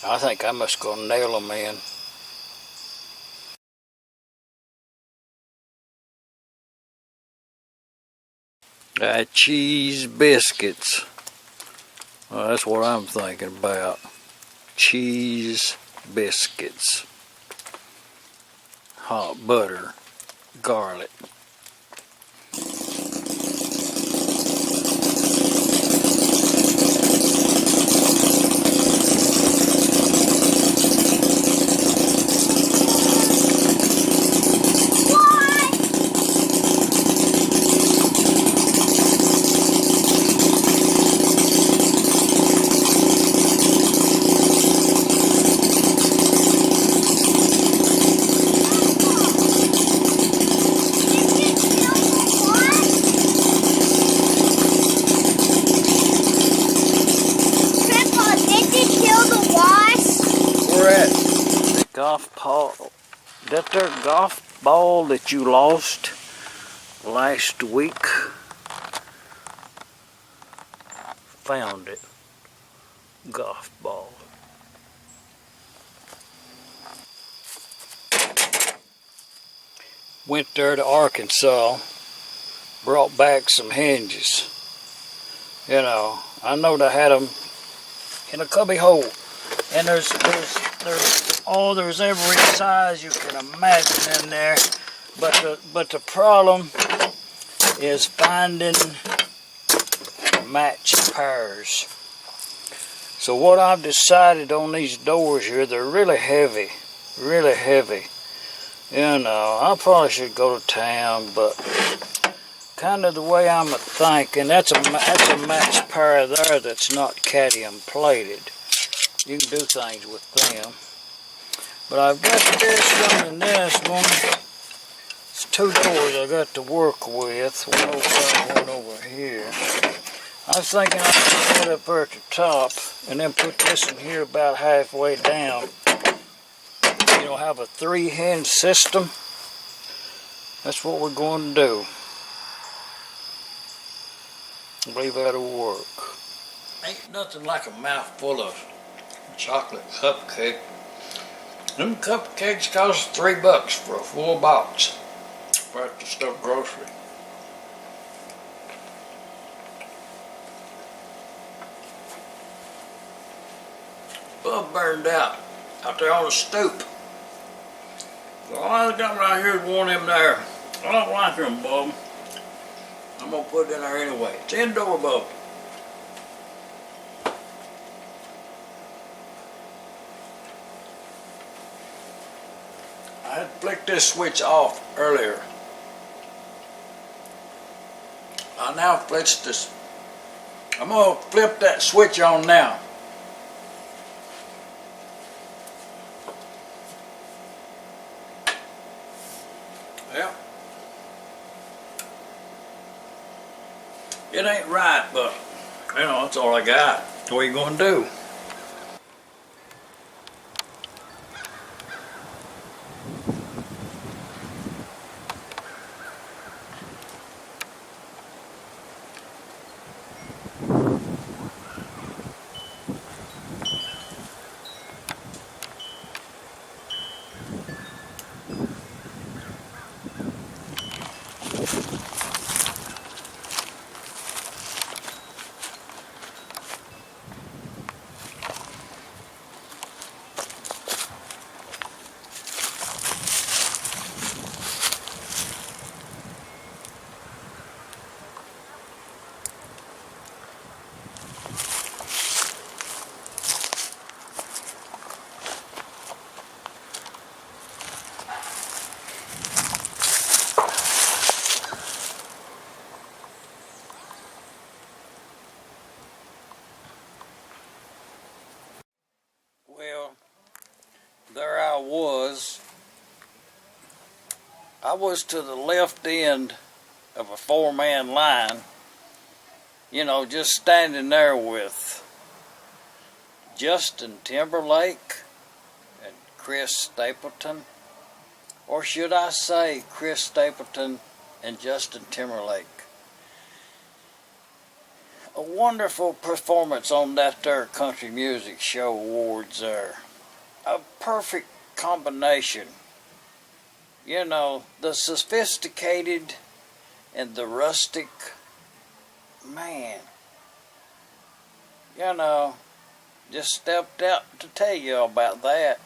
I think I'm just gonna nail them in. Cheese biscuits. Well, that's what I'm thinking about. Cheese biscuits. Hot butter. Garlic. Golf ball, that there golf ball that you lost last week, found it. Golf ball. Went there to Arkansas, brought back some hinges. You know, I know they had them in a cubby hole, and there's every size you can imagine in there, but the problem is finding matched pairs. So what I've decided on these doors here, they're really heavy, really heavy. You know, I probably should go to town, but kind of the way I'm thinking, that's a matched pair there that's not cadmium plated. You can do things with them. But I've got this one and this one. It's two doors I got to work with. One over there, one over here. I was thinking I could put it up there at the top and then put this in here about halfway down. You know, have a 3-hinge system. That's what we're going to do. I believe that'll work. Ain't nothing like a mouthful of chocolate cupcake. Them cupcakes cost $3 for a full box at the stuff grocery. Bulb burned out there on the stoop. So all I got right here is one of them there. I don't like them, bulb. I'm gonna put it in there anyway. It's indoor bulb. I had flicked this switch off earlier. I now flipped this. I'm gonna flip that switch on now. Well, it ain't right, but you know, that's all I got. What are you gonna do? Well, there I was. I was to the left end of a 4-man line, you know, just standing there with Justin Timberlake and Chris Stapleton, or should I say Chris Stapleton and Justin Timberlake. A wonderful performance on that there country music show awards there. A perfect combination. You know, the sophisticated and the rustic. Man, you know, just stepped out to tell you about that.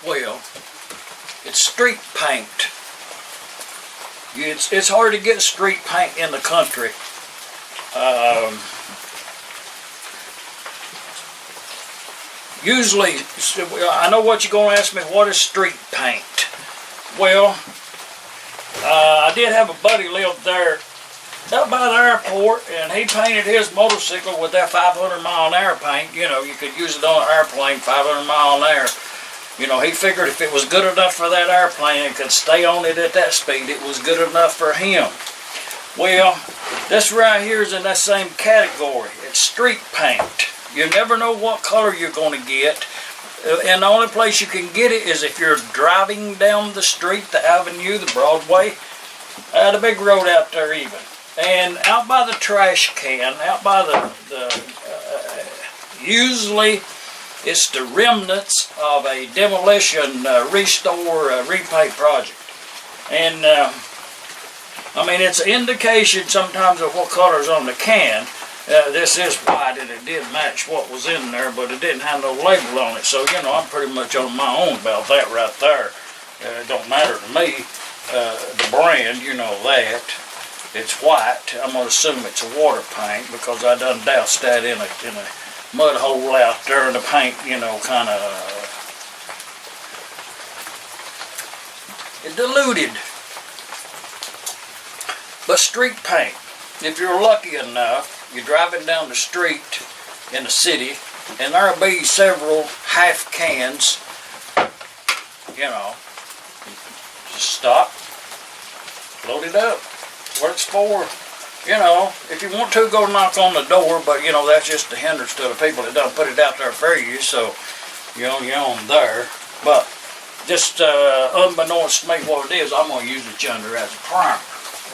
Well, it's street paint. It's hard to get street paint in the country. Usually, I know what you're going to ask me, what is street paint? Well, I did have a buddy live there up by the airport, and he painted his motorcycle with that 500-mile-an-hour paint. You know, you could use it on an airplane, 500 mile an hour. You know, he figured if it was good enough for that airplane and could stay on it at that speed, it was good enough for him. Well, this right here is in that same category. It's street paint. You never know what color you're going to get. And the only place you can get it is if you're driving down the street, the avenue, the Broadway, the big road out there even. And out by the trash can, out by usually it's the remnants of a demolition, restore, repaint project. And, I mean, it's an indication sometimes of what color's on the can. This is white, and it did match what was in there, but it didn't have no label on it. So, you know, I'm pretty much on my own about that right there. It don't matter to me. The brand, you know that. It's white. I'm going to assume it's a water paint because I done doused that in a mud hole out there, and the paint, you know, kind of it diluted. But street paint, if you're lucky enough, you're driving down the street in the city, and there'll be several half cans, you know, just stop, load it up. What it's for. You know, if you want to, go knock on the door, but, you know, that's just a hindrance to the people that don't put it out there for you, so you're on there. But just unbeknownst to me what it is, I'm going to use it yonder as a primer.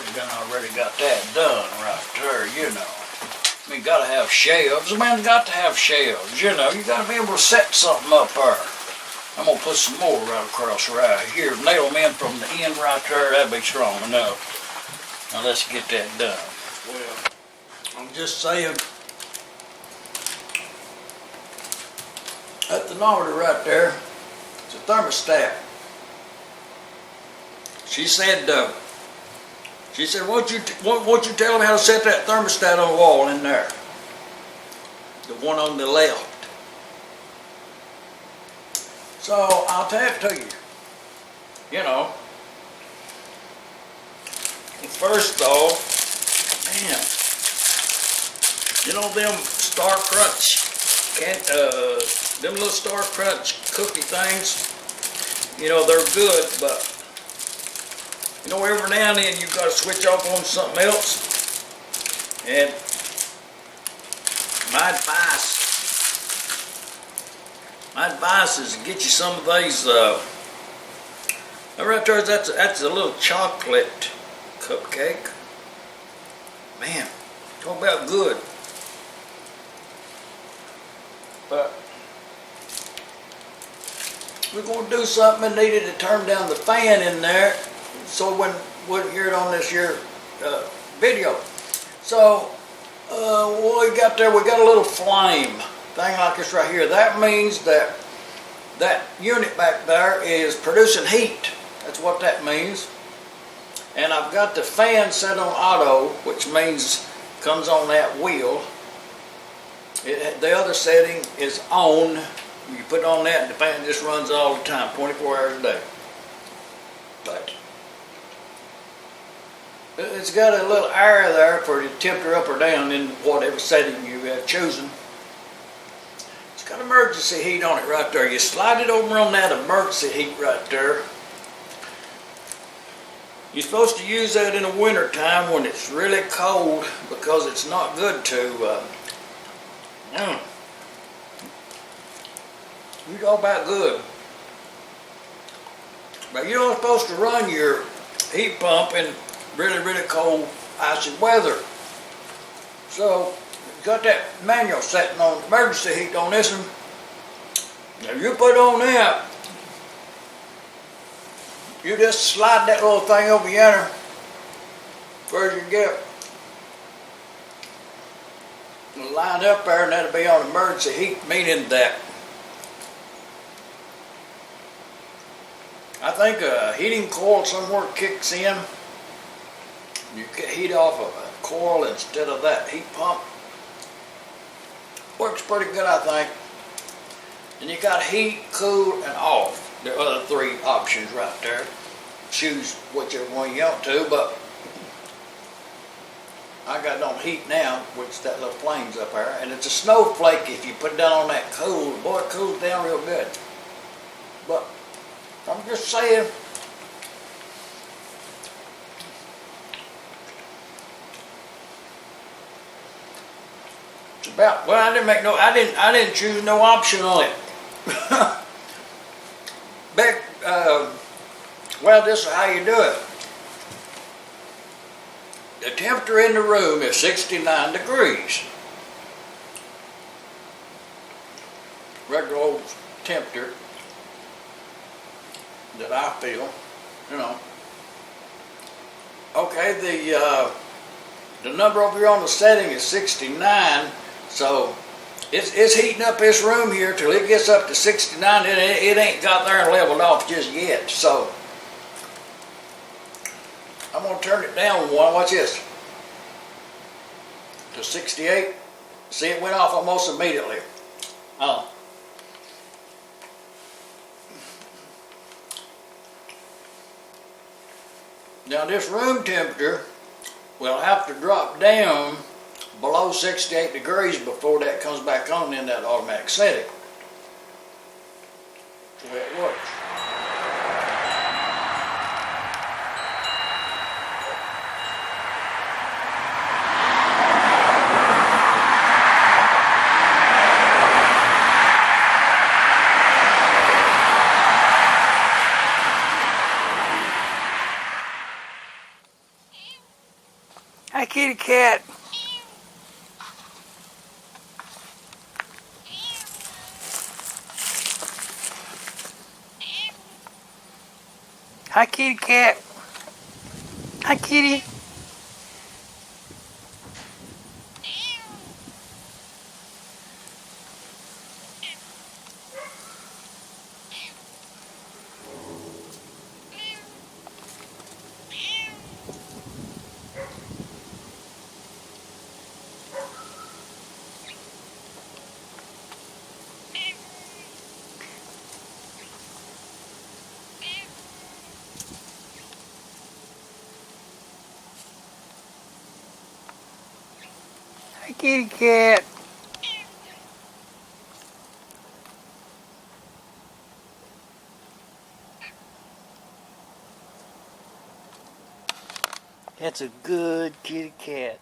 We've already got that done right there, you know. I mean, got to have shelves. A man's got to have shelves, you know. You got to be able to set something up there. I'm going to put some more right across right here. Nail them in from the end right there. That'd be strong enough. Now let's get that done. Well, I'm just saying, that thermometer right there, it's a thermostat. She said, won't you tell them how to set that thermostat on the wall in there? The one on the left. So I'll tell it to you. You know. First though, man, you know them Star Crunch, them little Star Crunch cookie things, you know, they're good, but, you know, every now and then you've got to switch off on something else. And my advice is to get you some of these, right there, that's a little chocolate cupcake. Man, talk about good. But we're going to do something and needed to turn down the fan in there so when wouldn't hear it on this here video. So what we got there, we got a little flame thing like this right here. That means that that unit back there is producing heat. That's what that means. And I've got the fan set on auto, which means comes on that wheel. The other setting is on. You put on that and the fan just runs all the time, 24 hours a day. But it's got a little area there for the temperature up or down in whatever setting you have chosen. It's got emergency heat on it right there. You slide it over on that emergency heat right there. You're supposed to use that in the winter time when it's really cold because it's not good to you go about good. But you're not supposed to run your heat pump in really, really cold, icy weather. So, got that manual setting on emergency heat on this one. Now you put on that, you just slide that little thing over yonder where you get lined up there, and that'll be on emergency heat, meaning that I think a heating coil somewhere kicks in. You get heat off of a coil instead of that heat pump. Works pretty good, I think. And you got heat, cool, and off. The other three options right there. Choose whichever one you want to, but I got it on heat now, which that little flame's up there. And it's a snowflake if you put it down on that cool. Boy, it cools down real good. But I'm just saying, it's about, well, I didn't choose no option on it. Back, well, this is how you do it. The temperature in the room is 69 degrees. Regular old temperature that I feel, you know. Okay, the number over here on the setting is 69, so it's heating up this room here till it gets up to 69. It ain't got there and leveled off just yet, so I'm going to turn it down one. Watch this. To 68. See, it went off almost immediately. Oh. Now this room temperature will have to drop down below 68 degrees before that comes back on in that automatic setting. That's the way it works. Hi, kitty cat. Hi, kitty cat. Hi, kitty. Hi, kitty cat. That's a good kitty cat.